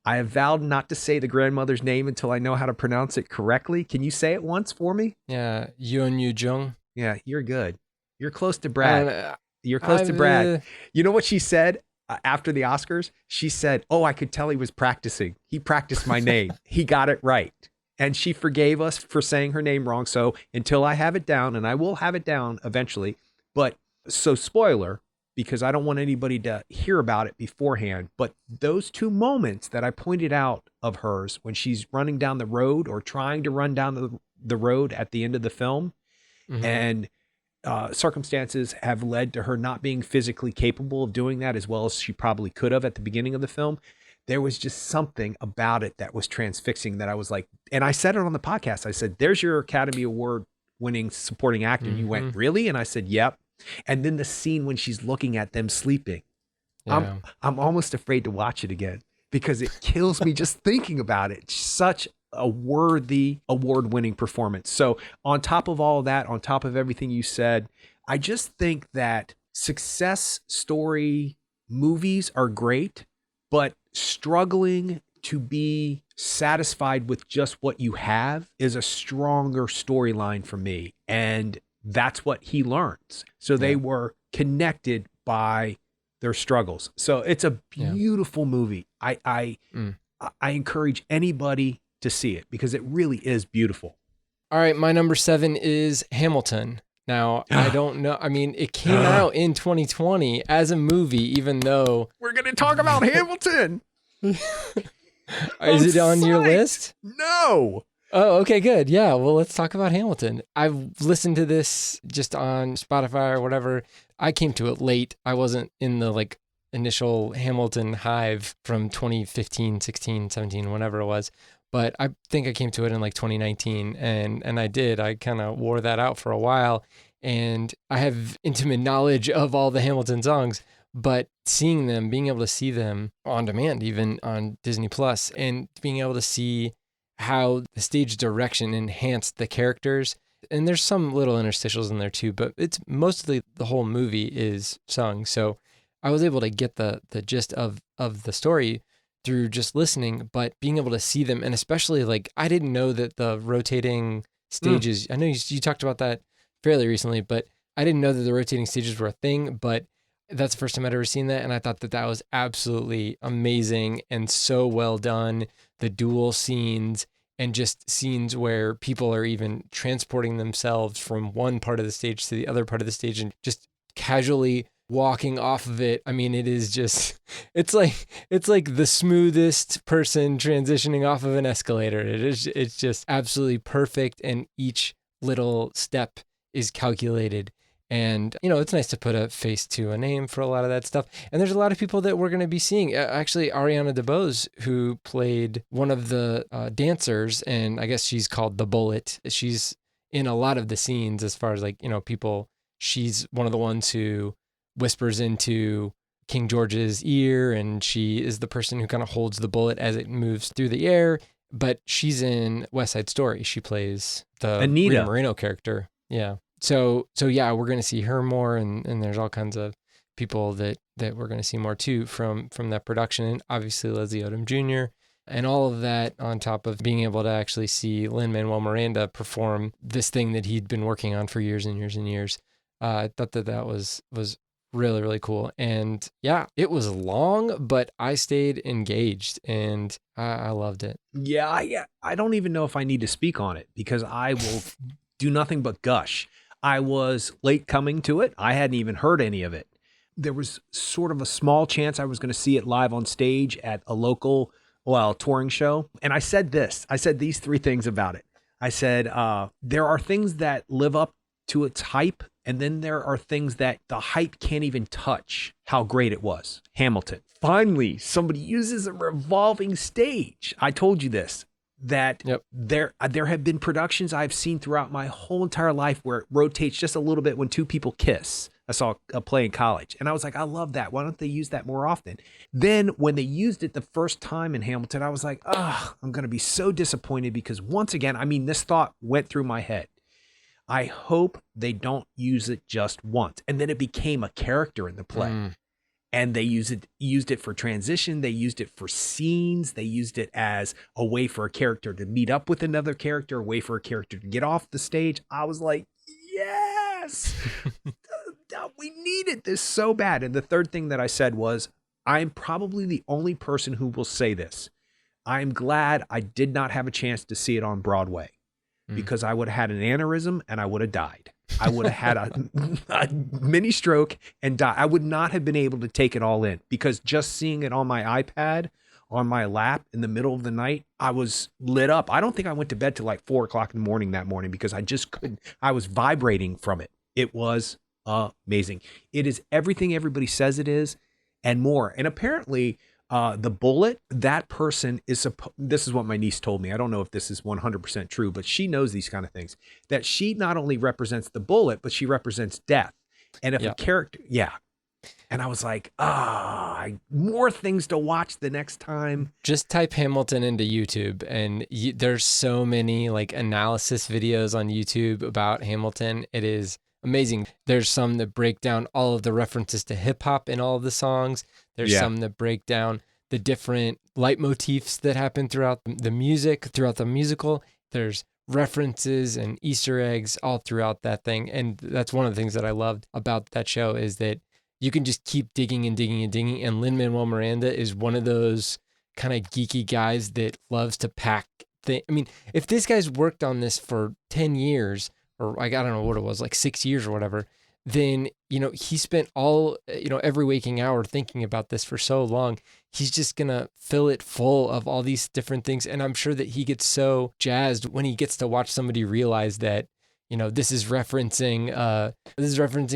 I have vowed not to say the grandmother's name until I know how to pronounce it correctly. Can you say it once for me? Yeah. Yoon Yoo-jung. Yeah, you're good. You're close to Brad. You're close to Brad. You know what she said after the Oscars? She said, "Oh, I could tell he was practicing. He practiced my name. He got it right." And she forgave us for saying her name wrong. So until I have it down, and I will have it down eventually, but so spoiler, because I don't want anybody to hear about it beforehand. But those two moments that I pointed out of hers when she's running down the road or trying to run down the road at the end of the film, and circumstances have led to her not being physically capable of doing that as well as she probably could have at the beginning of the film. There was just something about it that was transfixing that I was like, and I said it on the podcast. I said, "There's your Academy Award winning supporting actor." You went, "Really?" And I said, "Yep." And then the scene when she's looking at them sleeping, I'm almost afraid to watch it again because it kills me just thinking about it. It's such a worthy award-winning performance. So on top of all of that, on top of everything you said, I just think that success story movies are great, but struggling to be satisfied with just what you have is a stronger storyline for me. And that's what he learns. So they were connected by their struggles. So it's a beautiful movie. I encourage anybody to see it because it really is beautiful. All right, my number 7 is Hamilton. Now, I don't know. I mean, it came out in 2020 as a movie, even though... We're going to talk about Hamilton. Is it on your list? No. Oh, okay, good. Yeah, well, let's talk about Hamilton. I've listened to this just on Spotify or whatever. I came to it late. I wasn't in the initial Hamilton hive from 2015, 16, 17, whatever it was. But I think I came to it in 2019, and I did. I kind of wore that out for a while, and I have intimate knowledge of all the Hamilton songs, but seeing them, being able to see them on demand, even on Disney Plus, and being able to see how the stage direction enhanced the characters, and there's some little interstitials in there too, but it's mostly the whole movie is sung. So I was able to get the gist of the story through just listening, but being able to see them, and especially I didn't know that the rotating stages, I know you talked about that fairly recently, but I didn't know that the rotating stages were a thing, but that's the first time I'd ever seen that. And I thought that was absolutely amazing and so well done. The duel scenes and just scenes where people are even transporting themselves from one part of the stage to the other part of the stage and just casually walking off of it. I mean, it is just, it's like the smoothest person transitioning off of an escalator. It's just absolutely perfect. And each little step is calculated. And, it's nice to put a face to a name for a lot of that stuff. And there's a lot of people that we're going to be seeing. Actually, Ariana DeBose, who played one of the dancers, and I guess she's called the Bullet. She's in a lot of the scenes as far as people. She's one of the ones who whispers into King George's ear, and she is the person who kind of holds the bullet as it moves through the air. But she's in West Side Story. She plays the Anita Rita Moreno character. Yeah. So yeah, we're going to see her more, and there's all kinds of people that we're going to see more too from that production, and obviously Leslie Odom Jr. and all of that on top of being able to actually see Lin-Manuel Miranda perform this thing that he'd been working on for years and years and years. I thought that was really, really cool. And yeah, it was long, but I stayed engaged and I loved it. Yeah, I don't even know if I need to speak on it because I will do nothing but gush. I was late coming to it. I hadn't even heard any of it. there was sort of a small chance I was going to see it live on stage at a local, touring show. And I said these three things about it. I said, there are things that live up to its hype. And then there are things that the hype can't even touch how great it was. Hamilton. Finally, somebody uses a revolving stage. I told you this, that there have been productions I've seen throughout my whole entire life where it rotates just a little bit when two people kiss. I saw a play in college and I was like, I love that. Why don't they use that more often? Then when they used it the first time in Hamilton, I was like, I'm going to be so disappointed because once again, I mean, this thought went through my head. I hope they don't use it just once. And then it became a character in the play. And they used it for transition. They used it for scenes. They used it as a way for a character to meet up with another character, a way for a character to get off the stage. I was like, yes, we needed this so bad. And the third thing that I said was, I'm probably the only person who will say this. I'm glad I did not have a chance to see it on Broadway. Because I would have had an aneurysm and I would have died. I would have had a mini stroke and die. I would not have been able to take it all in because just seeing it on my iPad, on my lap in the middle of the night, I was lit up. I don't think I went to bed till like 4:00 in the morning that morning because I just couldn't. I was vibrating from it. It was amazing. It is everything everybody says it is and more. And apparently, the Bullet, that person is, this is what my niece told me. I don't know if this is 100% true, but she knows these kind of things, that she not only represents the Bullet, but she represents death. And if a character, And I was like, more things to watch the next time. Just type Hamilton into YouTube and there's so many like analysis videos on YouTube about Hamilton. It is amazing. There's some that break down all of the references to hip hop in all of the songs. There's some that break down the different leitmotifs that happen throughout the music, throughout the musical. There's references and Easter eggs all throughout that thing. And that's one of the things that I loved about that show is that you can just keep digging and digging and digging. And Lin-Manuel Miranda is one of those kind of geeky guys that loves to pack things. I mean, if this guy's worked on this for 10 years, or I don't know what it was, like 6 years or whatever, then, he spent every waking hour thinking about this for so long. He's just going to fill it full of all these different things. And I'm sure that he gets so jazzed when he gets to watch somebody realize that, this is referencing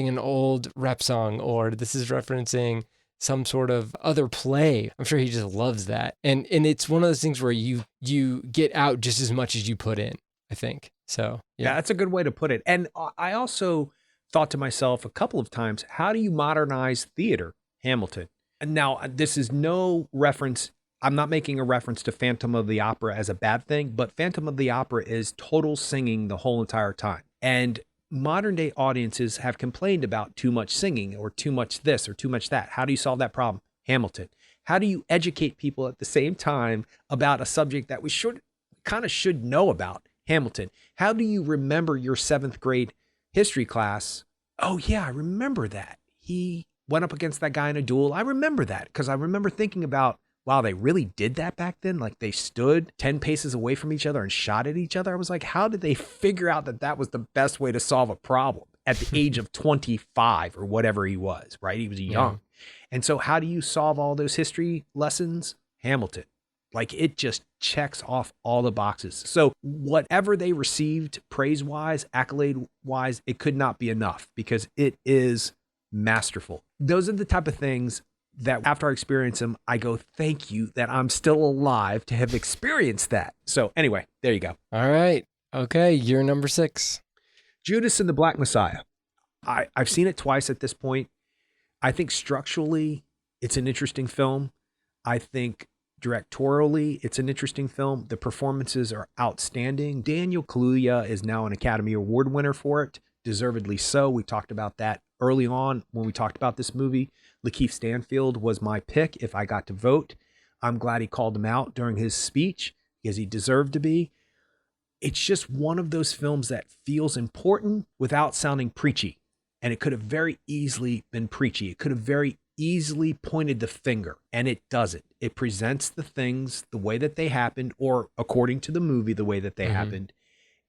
an old rap song, or this is referencing some sort of other play. I'm sure he just loves that. And it's one of those things where you get out just as much as you put in, I think. So, yeah, that's a good way to put it. And I also thought to myself a couple of times, how do you modernize theater, Hamilton? And now this is no reference. I'm not making a reference to Phantom of the Opera as a bad thing, but Phantom of the Opera is total singing the whole entire time. And modern day audiences have complained about too much singing or too much this or too much that. How do you solve that problem? Hamilton. How do you educate people at the same time about a subject that we should know about? Hamilton. How do you remember your 7th grade history class? Oh yeah, I remember that. He went up against that guy in a duel. I remember that because I remember thinking about, wow, they really did that back then? Like they stood 10 paces away from each other and shot at each other? I was like, how did they figure out that was the best way to solve a problem at the age of 25 or whatever he was, right? He was young. Yeah. And so how do you solve all those history lessons? Hamilton. Like it just checks off all the boxes. So whatever they received praise-wise, accolade-wise, it could not be enough because it is masterful. Those are the type of things that after I experience them, I go, thank you that I'm still alive to have experienced that. So anyway, there you go. All right. Okay. You're number 6. Judas and the Black Messiah. I've seen it twice at this point. I think structurally, it's an interesting film. I think directorially, it's an interesting film. The performances are outstanding. Daniel Kaluuya is now an Academy Award winner for it, deservedly so. We talked about that early on when we talked about this movie. Lakeith Stanfield was my pick if I got to vote. I'm glad he called him out during his speech because he deserved to be. It's just one of those films that feels important without sounding preachy. And it could have very easily been preachy. It could have very easily pointed the finger, and it doesn't. It presents the things the way that they happened, or according to the movie, the way that they happened.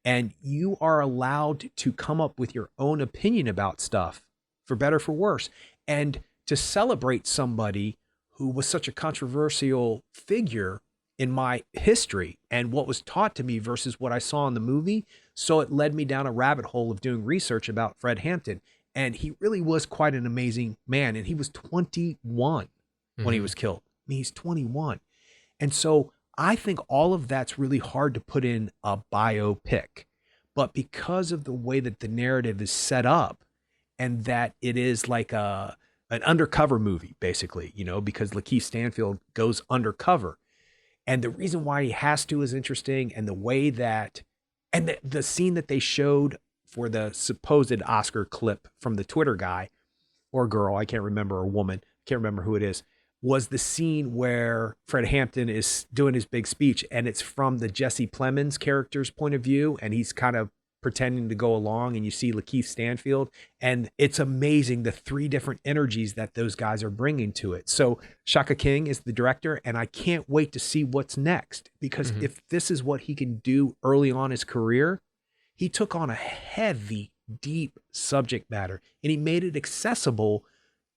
And you are allowed to come up with your own opinion about stuff, for better, for worse. And to celebrate somebody who was such a controversial figure in my history and what was taught to me versus what I saw in the movie. So it led me down a rabbit hole of doing research about Fred Hampton. And he really was quite an amazing man. And he was 21 when he was killed. I mean, he's 21. And so I think all of that's really hard to put in a biopic. But because of the way that the narrative is set up, and that it is like an undercover movie, basically, you know, because Lakeith Stanfield goes undercover. And the reason why he has to is interesting. And the way that, and the scene that they showed for the supposed Oscar clip from the Twitter guy or girl, I can't remember, a woman, can't remember who it is, was the scene where Fred Hampton is doing his big speech, and it's from the Jesse Plemons character's point of view, and he's kind of pretending to go along, and you see Lakeith Stanfield, and it's amazing the three different energies that those guys are bringing to it. So Shaka King is the director, and I can't wait to see what's next, because if this is what he can do early on in his career, he took on a heavy, deep subject matter, and he made it accessible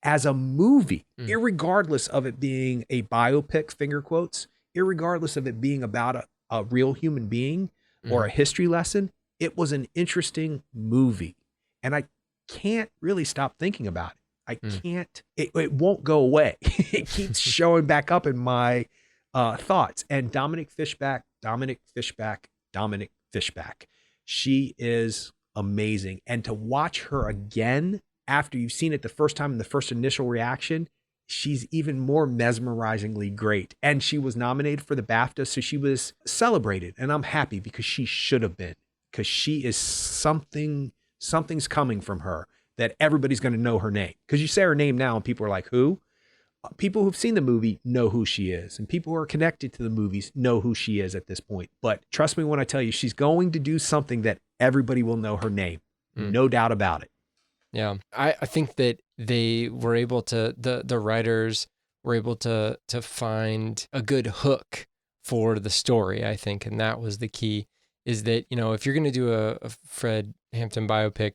as a movie, irregardless of it being a biopic, finger quotes, irregardless of it being about a real human being or a history lesson. It was an interesting movie, and I can't really stop thinking about it. I can't, it won't go away. It keeps showing back up in my thoughts. And Dominic Fishback, she is amazing. And to watch her again after you've seen it the first time in the first initial reaction, she's even more mesmerizingly great. And she was nominated for the BAFTA, so she was celebrated. And I'm happy, because she should have been, because she is something's coming from her that everybody's going to know her name. Because you say her name now and people are like, who? People who've seen the movie know who she is, and people who are connected to the movies know who she is at this point. But trust me when I tell you, she's going to do something that everybody will know her name. No doubt about it. Yeah. I think that they were able to, the writers were able to find a good hook for the story, I think. And that was the key, is that, you know, if you're going to do a Fred Hampton biopic,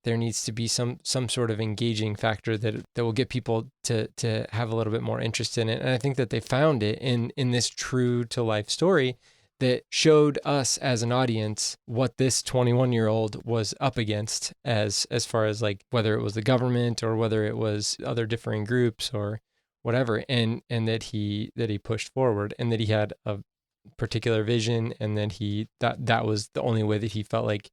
there needs to be some sort of engaging factor that will get people to have a little bit more interest in it. And I think that they found it in this true to life story that showed us as an audience what this 21-year-old was up against as far as like whether it was the government or whether it was other differing groups or whatever, and that he pushed forward, and that he had a particular vision, and that that was the only way that he felt like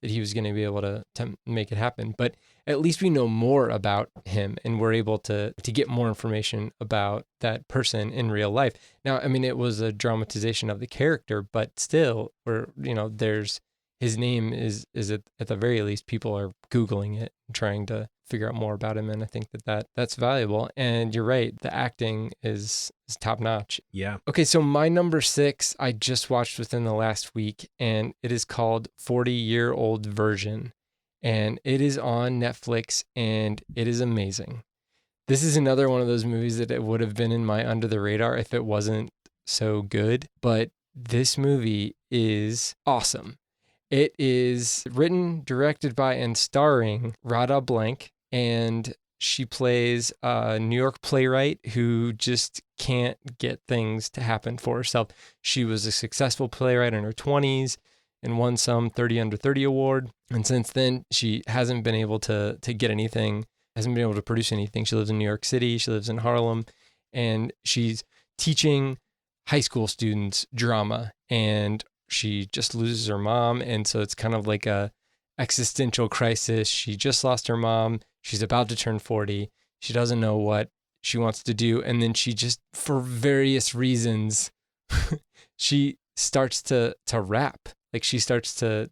that he was going to be able to make it happen. But at least we know more about him, and we're able to get more information about that person in real life. Now, I mean, it was a dramatization of the character, but still, there's his name is at the very least, people are Googling it and trying to figure out more about him. And I think that's valuable. And you're right, the acting is top notch. Yeah. Okay, so my number 6, I just watched within the last week, and it is called 40-Year-Old Virgin. And it is on Netflix, and it is amazing. This is another one of those movies that it would have been in my under the radar if it wasn't so good. But this movie is awesome. It is written, directed by, and starring Radha Blank, and she plays a New York playwright who just can't get things to happen for herself. She was a successful playwright in her 20s and won some 30 Under 30 award. And since then, she hasn't been able to get anything, hasn't been able to produce anything. She lives in New York City. She lives in Harlem, and she's teaching high school students drama, and she just loses her mom. And so it's kind of like a existential crisis. She just lost her mom. She's about to turn 40. She doesn't know what she wants to do. And then she just, for various reasons, she starts to rap. Like she starts to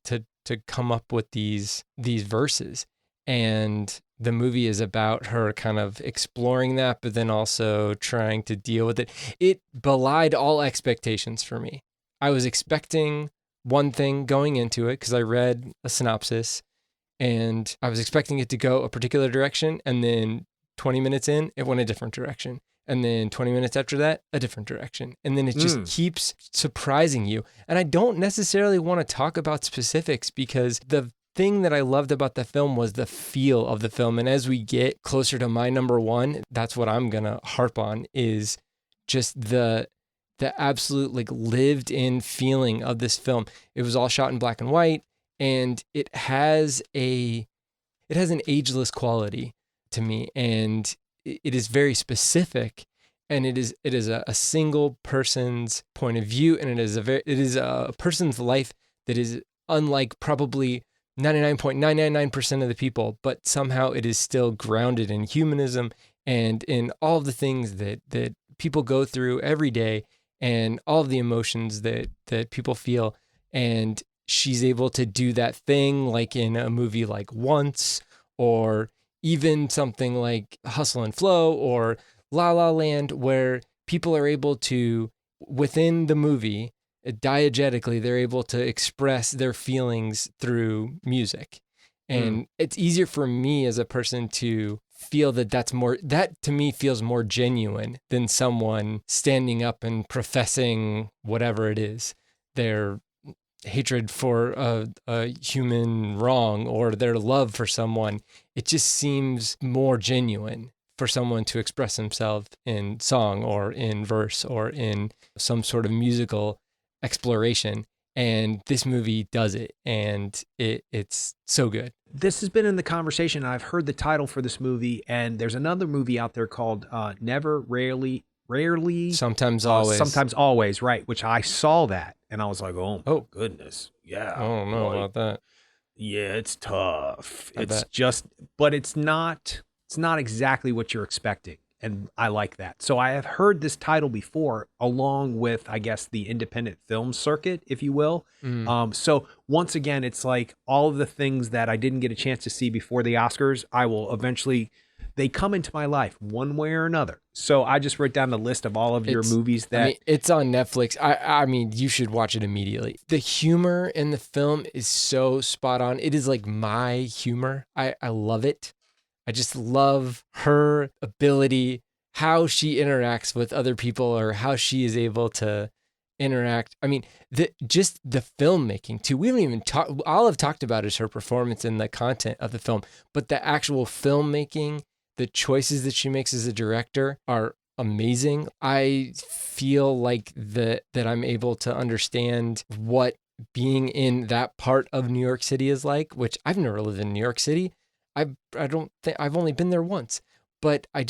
come up with these verses. And the movie is about her kind of exploring that, but then also trying to deal with it. It belied all expectations for me. I was expecting one thing going into it because I read a synopsis, and I was expecting it to go a particular direction, and then 20 minutes in, it went a different direction. And then 20 minutes after that, a different direction. And then it just keeps surprising you. And I don't necessarily want to talk about specifics because the thing that I loved about the film was the feel of the film. And as we get closer to my number one, that's what I'm going to harp on, is just the absolute like lived in feeling of this film. It was all shot in black and white, and it has an ageless quality to me, and it is very specific, and it is a single person's point of view, and it is a person's life that is unlike probably 99.999% of the people, but somehow it is still grounded in humanism and in all of the things that people go through every day, and all of the emotions that people feel. And she's able to do that thing like in a movie like Once, or even something like Hustle and Flow or La La Land, where people are able to, within the movie, diegetically, they're able to express their feelings through music. And it's easier for me as a person to feel that to me feels more genuine than someone standing up and professing whatever it is, their hatred for a human wrong or their love for someone. It just seems more genuine for someone to express themselves in song or in verse or in some sort of musical exploration. And this movie does it, and it's so good. This has been in the conversation. I've heard the title for this movie, and there's another movie out there called Never, Rarely, Sometimes Always, right? Which I saw that, and I was like, oh goodness, yeah. I don't know about that. Yeah, it's tough. I bet. But it's not exactly what you're expecting. And I like that. So I have heard this title before, along with, I guess, the independent film circuit, if you will. So once again, it's like all of the things that I didn't get a chance to see before the Oscars, they come into my life one way or another. So I just wrote down the list of all of your movies that... it's on Netflix. I mean, you should watch it immediately. The humor in the film is so spot on. It is like my humor. I love it. I just love her ability, how she interacts with other people, or how she is able to interact. I mean, just the filmmaking too. We haven't even talked. All I've talked about is her performance and the content of the film, but the actual filmmaking, the choices that she makes as a director are amazing. I feel like that I'm able to understand what being in that part of New York City is like, which I've never lived in New York City. I've only been there once, but I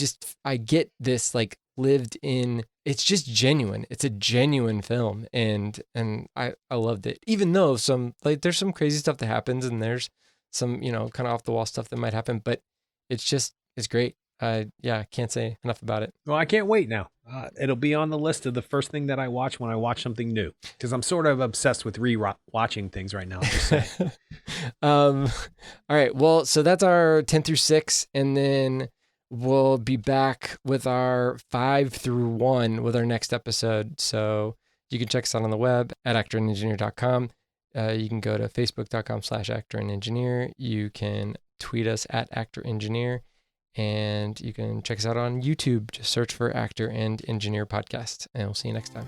get this like lived in, it's just genuine. It's a genuine film. And I loved it, even though there's some crazy stuff that happens, and there's some, kind of off the wall stuff that might happen, but it's great. Can't say enough about it. Well, I can't wait now. It'll be on the list of the first thing that I watch when I watch something new, because I'm sort of obsessed with watching things right now. Just saying. All right. Well, so that's our 10 through 6, and then we'll be back with our 5 through 1 with our next episode. So you can check us out on the web at actorandengineer.com. You can go to facebook.com/actorandengineer. You can tweet us at actorengineer. And you can check us out on YouTube. Just search for Actor and Engineer Podcast, and we'll see you next time.